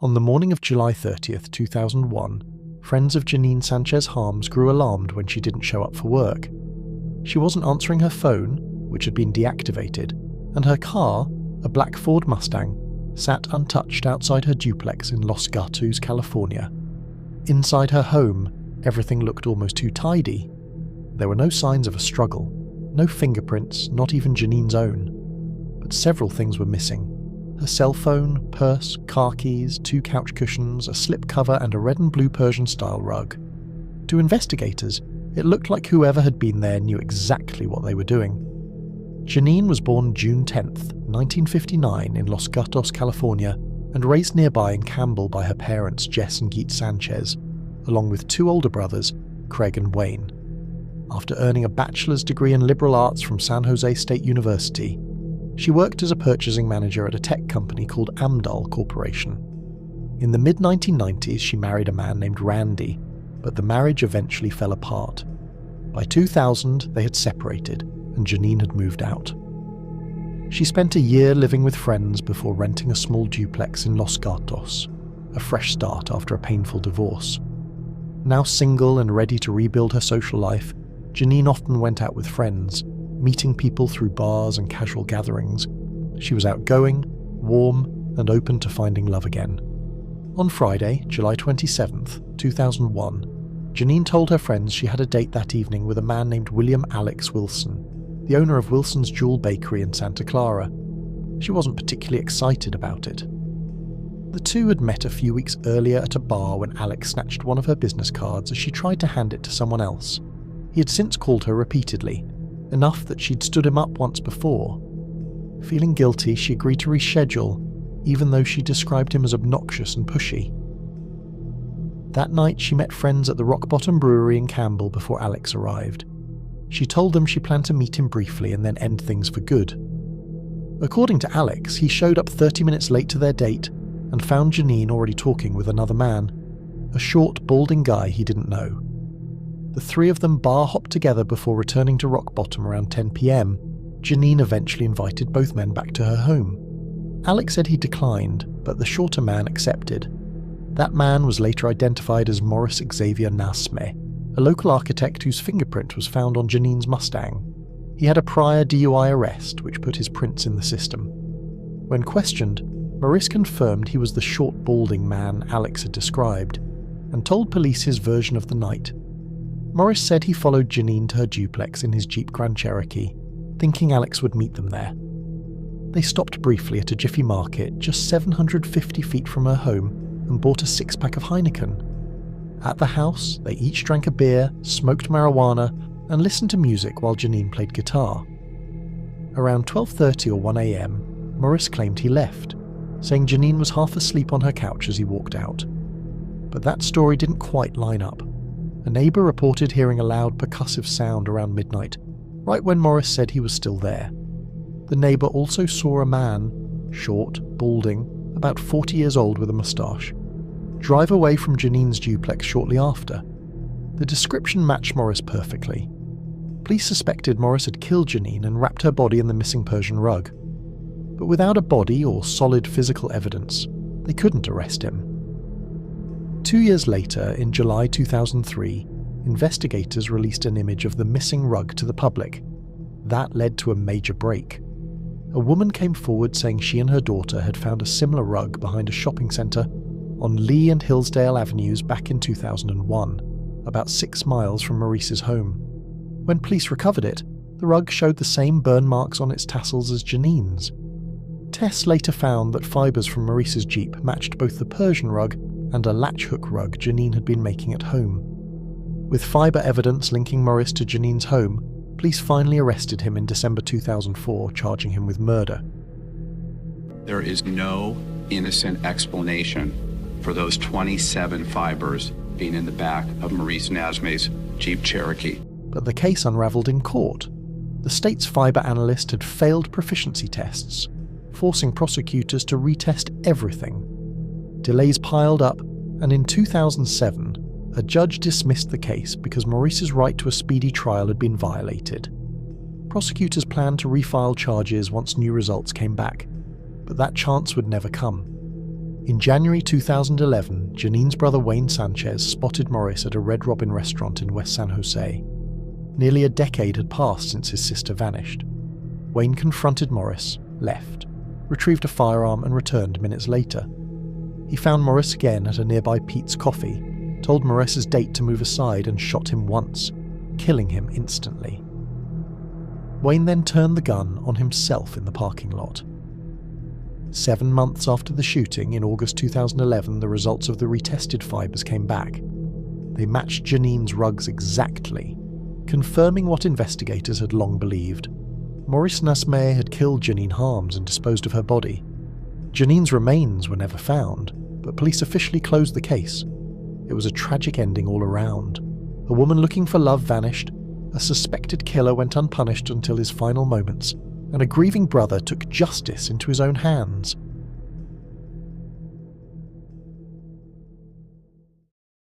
On the morning of July 30th, 2001, friends of Janine Sanchez Harms grew alarmed when she didn't show up for work. She wasn't answering her phone, which had been deactivated, and her car, a black Ford Mustang, sat untouched outside her duplex in Los Gatos, California. Inside her home, everything looked almost too tidy. There were no signs of a struggle, no fingerprints, not even Janine's own. But several things were missing. Her cell phone, purse, car keys, 2 couch cushions, a slipcover and a red and blue Persian-style rug. To investigators, it looked like whoever had been there knew exactly what they were doing. Janine was born June 10th, 1959 in Los Gatos, California, and raised nearby in Campbell by her parents Jess and Geet Sanchez, along with 2 older brothers, Craig and Wayne. After earning a bachelor's degree in liberal arts from San Jose State University, she worked as a purchasing manager at a tech company called Amdahl Corporation. In the mid-1990s, she married a man named Randy, but the marriage eventually fell apart. By 2000, they had separated, and Janine had moved out. She spent a year living with friends before renting a small duplex in Los Gatos, a fresh start after a painful divorce. Now single and ready to rebuild her social life, Janine often went out with friends, meeting people through bars and casual gatherings. She was outgoing, warm, and open to finding love again. On Friday, July 27th, 2001, Janine told her friends she had a date that evening with a man named William Alex Wilson, the owner of Wilson's Jewel Bakery in Santa Clara. She wasn't particularly excited about it. The two had met a few weeks earlier at a bar when Alex snatched one of her business cards as she tried to hand it to someone else. He had since called her repeatedly, enough that she'd stood him up once before. Feeling guilty, she agreed to reschedule, even though she described him as obnoxious and pushy. That night, she met friends at the Rock Bottom Brewery in Campbell before Alex arrived. She told them she planned to meet him briefly and then end things for good. According to Alex, he showed up 30 minutes late to their date and found Janine already talking with another man, a short, balding guy he didn't know. The 3 of them bar hopped together before returning to Rock Bottom around 10 p.m. Janine eventually invited both men back to her home. Alex said he declined, but the shorter man accepted. That man was later identified as Morris Xavier Nasme, a local architect whose fingerprint was found on Janine's Mustang. He had a prior DUI arrest, which put his prints in the system. When questioned, Morris confirmed he was the short, balding man Alex had described, and told police his version of the night. Morris said he followed Janine to her duplex in his Jeep Grand Cherokee, thinking Alex would meet them there. They stopped briefly at a Jiffy Market just 750 feet from her home and bought a 6-pack of Heineken. At the house, they each drank a beer, smoked marijuana, and listened to music while Janine played guitar. Around 12:30 or 1 a.m., Morris claimed he left, saying Janine was half asleep on her couch as he walked out. But that story didn't quite line up. A neighbour reported hearing a loud percussive sound around midnight, right when Morris said he was still there. The neighbour also saw a man, short, balding, about 40 years old with a moustache, drive away from Janine's duplex shortly after. The description matched Morris perfectly. Police suspected Morris had killed Janine and wrapped her body in the missing Persian rug. But without a body or solid physical evidence, they couldn't arrest him. 2 years later, in July 2003, investigators released an image of the missing rug to the public. That led to a major break. A woman came forward saying she and her daughter had found a similar rug behind a shopping centre on Lee and Hillsdale Avenues back in 2001, about 6 miles from Maurice's home. When police recovered it, the rug showed the same burn marks on its tassels as Janine's. Tests later found that fibres from Maurice's Jeep matched both the Persian rug and a latch hook rug Janine had been making at home. With fibre evidence linking Morris to Janine's home, police finally arrested him in December 2004, charging him with murder. There is no innocent explanation for those 27 fibers being in the back of Maurice Nasme's Jeep Cherokee. But the case unravelled in court. The state's fibre analyst had failed proficiency tests, forcing prosecutors to retest everything. Delays piled up, and in 2007, a judge dismissed the case because Maurice's right to a speedy trial had been violated. Prosecutors planned to refile charges once new results came back, but that chance would never come. In January 2011, Janine's brother Wayne Sanchez spotted Morris at a Red Robin restaurant in West San Jose. Nearly a decade had passed since his sister vanished. Wayne confronted Morris, left, retrieved a firearm and returned minutes later. He found Morris again at a nearby Pete's Coffee, told Morris's date to move aside and shot him once, killing him instantly. Wayne then turned the gun on himself in the parking lot. 7 months after the shooting, in August 2011, the results of the retested fibers came back. They matched Janine's rugs exactly, confirming what investigators had long believed. Maurice Nasmeh had killed Janine Harms and disposed of her body. Janine's remains were never found, but police officially closed the case. It was a tragic ending all around. A woman looking for love vanished, a suspected killer went unpunished until his final moments, and a grieving brother took justice into his own hands.